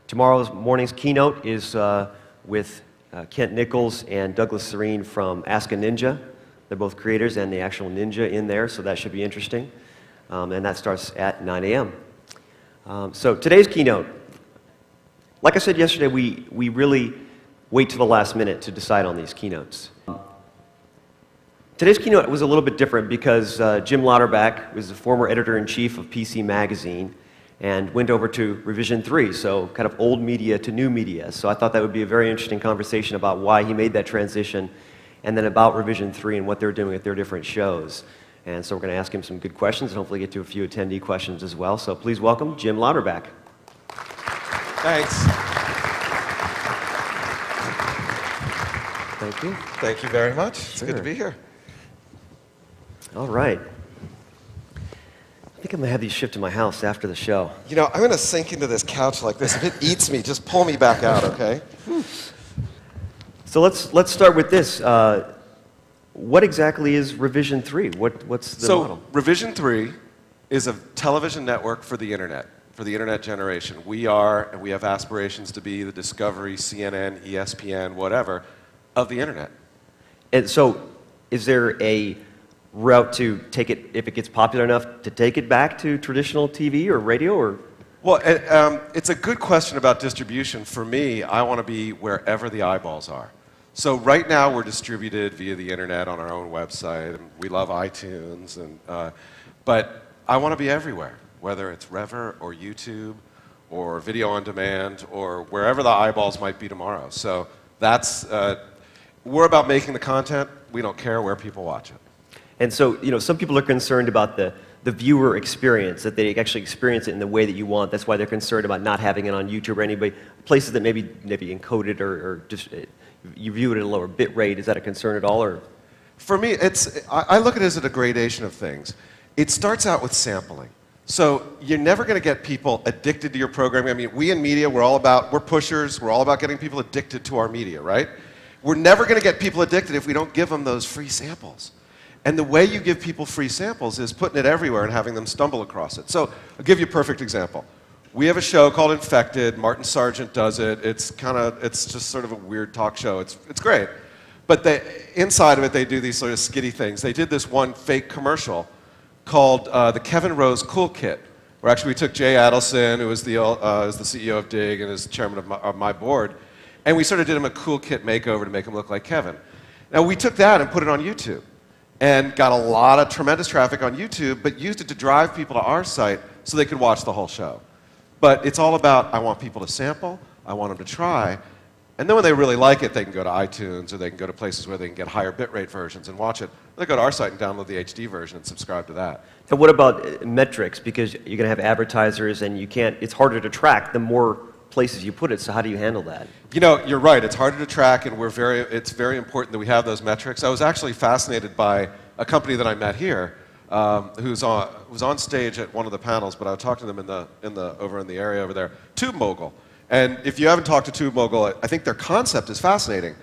Tomorrow's morning's keynote is with Kent Nichols and Douglas Serene from Ask a Ninja. They're both creators and the actual ninja in there, so that should be interesting. And that starts at 9 a.m. So today's keynote, like I said yesterday, we really wait to the last minute to decide on these keynotes. Today's keynote was a little bit different because Jim Louderback was the former editor-in-chief of PC Magazine and went over to Revision 3, so kind of old media to new media. So I thought that would be a very interesting conversation about why he made that transition, and then about Revision 3 and what they're doing at their different shows. And so we're going to ask him some good questions and hopefully get to a few attendee questions as well. So please welcome Jim Louderback. Thanks. Thank you. Thank you very much. It's Sure. good to be here. All right. I think I'm going to have these shipped to my house after the show. You know, I'm going to sink into this couch like this. If it eats me, just pull me back out, okay? So let's start with this. What exactly is Revision 3? What's the model? So Revision 3 is a television network for the internet generation. We have aspirations to be the Discovery, CNN, ESPN, whatever, of the internet. And so is there a route to take it, if it gets popular enough, to take it back to traditional TV or radio? Or? Well, it's a good question about distribution. For me, I want to be wherever the eyeballs are. So right now we're distributed via the internet on our own website, and we love iTunes, but I want to be everywhere, whether it's Rever or YouTube or video on demand or wherever the eyeballs might be tomorrow. So that's, we're about making the content. We don't care where people watch it. And so, you know, some people are concerned about the viewer experience, that they actually experience it in the way that you want. That's why they're concerned about not having it on YouTube or anybody, places that maybe encoded or just you view it at a lower bit rate. Is that a concern at all? Or? For me, I look at it as a gradation of things. It starts out with sampling. So you're never going to get people addicted to your programming. I mean, we in media, we're pushers. We're all about getting people addicted to our media, right? We're never going to get people addicted if we don't give them those free samples. And the way you give people free samples is putting it everywhere and having them stumble across it. So I'll give you a perfect example. We have a show called Infected. Martin Sargent does it. It's just sort of a weird talk show. It's great. But inside of it, they do these sort of skitty things. They did this one fake commercial called the Kevin Rose Cool Kit, where actually we took Jay Adelson, who is the CEO of Dig and is chairman of my board, and we sort of did him a cool kit makeover to make him look like Kevin. Now, we took that and put it on YouTube, and got a lot of tremendous traffic on YouTube, but used it to drive people to our site so they could watch the whole show. But it's all about, I want people to sample, I want them to try, and then when they really like it, they can go to iTunes, or they can go to places where they can get higher bitrate versions and watch it. They go to our site and download the HD version and subscribe to that. And what about metrics? Because you're going to have advertisers, and it's harder to track the more places you put it, so how do you handle that? You know, you're right, it's harder to track, and it's very important that we have those metrics. I was actually fascinated by a company that I met here, who was on stage at one of the panels, but I talked to them over in the area over there, TubeMogul. And if you haven't talked to TubeMogul, I think their concept is fascinating.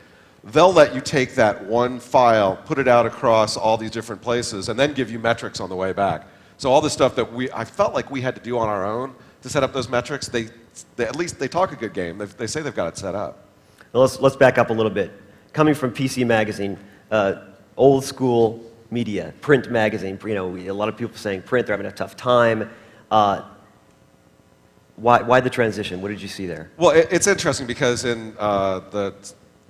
They'll let you take that one file, put it out across all these different places, and then give you metrics on the way back. So all the stuff that I felt like we had to do on our own to set up those metrics, at least they talk a good game. They say they've got it set up. Well, let's back up a little bit. Coming from PC Magazine, old school media, print magazine, you know, a lot of people saying print, they're having a tough time. Why the transition? What did you see there? Well, it's interesting because in the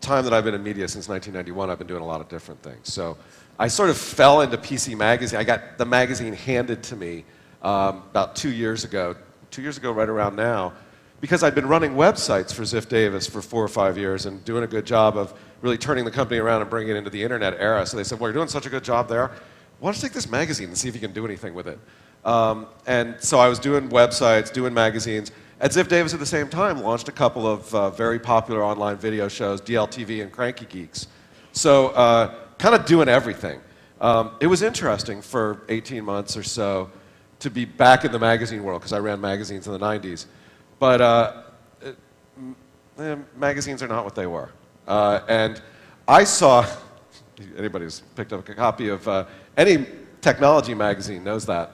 time that I've been in media since 1991, I've been doing a lot of different things. So I sort of fell into PC Magazine. I got the magazine handed to me about 2 years ago, right around now, because I'd been running websites for Ziff Davis for 4 or 5 years and doing a good job of really turning the company around and bringing it into the internet era. So they said, well, you're doing such a good job there. Why don't you take this magazine and see if you can do anything with it? And so I was doing websites, doing magazines. At Ziff Davis at the same time, launched a couple of very popular online video shows, DLTV and Cranky Geeks. So kind of doing everything. It was interesting for 18 months or so to be back in the magazine world, because I ran magazines in the 90s. But magazines are not what they were. And I saw, anybody who's picked up a copy of any technology magazine knows that,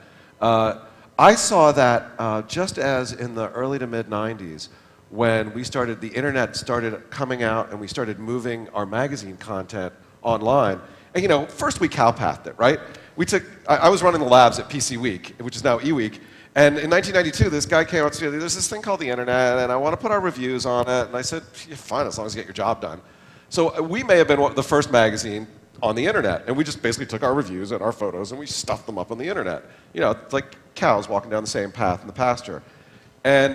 I saw that just as in the early to mid 90s, when the internet started coming out and we started moving our magazine content online. And you know, first we cowpathed it, right? I was running the labs at PC Week, which is now eWeek, and in 1992 this guy came out and said, there's this thing called the internet and I want to put our reviews on it. And I said, yeah, fine, as long as you get your job done. So we may have been the first magazine on the internet, and we just basically took our reviews and our photos and we stuffed them up on the internet. You know, it's like cows walking down the same path in the pasture. And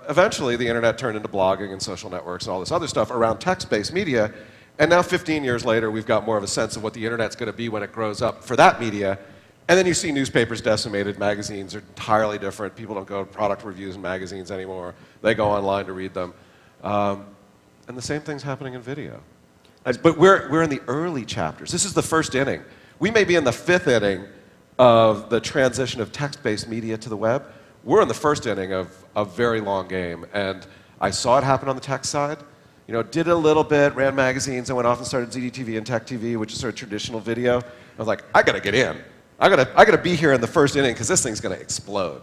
eventually the internet turned into blogging and social networks and all this other stuff around text-based media. And now 15 years later, we've got more of a sense of what the internet's going to be when it grows up for that media. And then you see newspapers decimated, magazines are entirely different. People don't go to product reviews in magazines anymore. They go online to read them. And the same thing's happening in video. But we're in the early chapters. This is the first inning. We may be in the fifth inning of the transition of text-based media to the web. We're in the first inning of a very long game. And I saw it happen on the tech side. You know, did a little bit, ran magazines, and went off and started ZDTV and Tech TV, which is sort of traditional video. I was like, I gotta get in. I gotta be here in the first inning because this thing's gonna explode.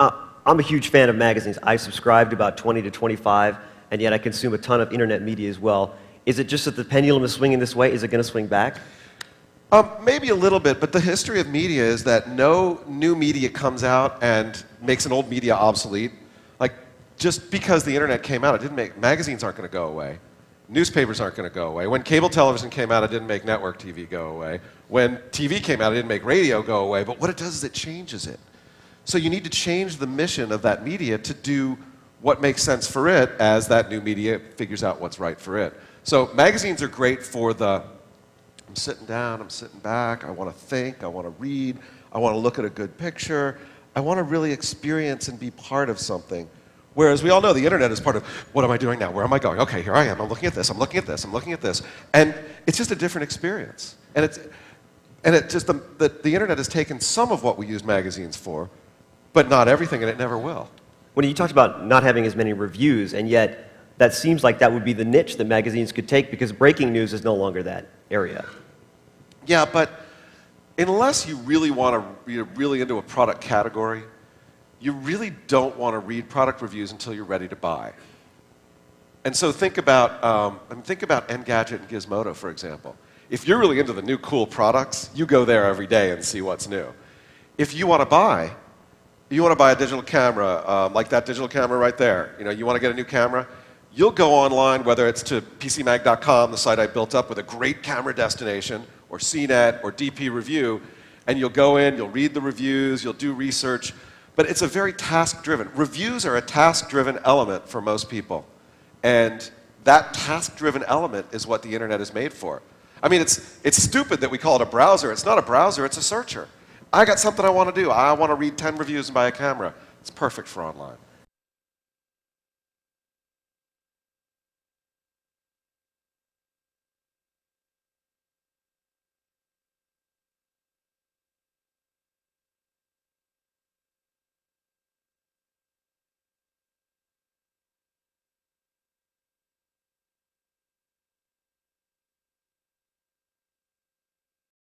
I'm a huge fan of magazines. I subscribe to about 20 to 25, and yet I consume a ton of internet media as well. Is it just that the pendulum is swinging this way? Is it going to swing back? Maybe a little bit, but the history of media is that no new media comes out and makes an old media obsolete. Like, just because the internet came out, magazines aren't going to go away. Newspapers aren't going to go away. When cable television came out, it didn't make network TV go away. When TV came out, it didn't make radio go away. But what it does is it changes it. So you need to change the mission of that media to do what makes sense for it as that new media figures out what's right for it. So magazines are great for I'm sitting down, I'm sitting back, I want to think, I want to read, I want to look at a good picture, I want to really experience and be part of something. Whereas we all know the internet is part of, what am I doing now? Where am I going? Okay, here I am, I'm looking at this, I'm looking at this, I'm looking at this. And it's just a different experience. And the internet has taken some of what we use magazines for, but not everything, and it never will. When you talked about not having as many reviews, and yet that seems like that would be the niche that magazines could take because breaking news is no longer that area. Yeah, but unless you really want to, you're really into a product category, you really don't want to read product reviews until you're ready to buy. And so think about Engadget and Gizmodo, for example. If you're really into the new cool products, you go there every day and see what's new. If you want to buy a digital camera, like that digital camera right there, you know, you want to get a new camera, you'll go online, whether it's to PCMag.com, the site I built up with a great camera destination, or CNET, or DP Review, and you'll go in, you'll read the reviews, you'll do research, but it's a very task-driven. Reviews are a task-driven element for most people, and that task-driven element is what the internet is made for. I mean, it's stupid that we call it a browser. It's not a browser, it's a searcher. I got something I want to do. I want to read 10 reviews and buy a camera. It's perfect for online.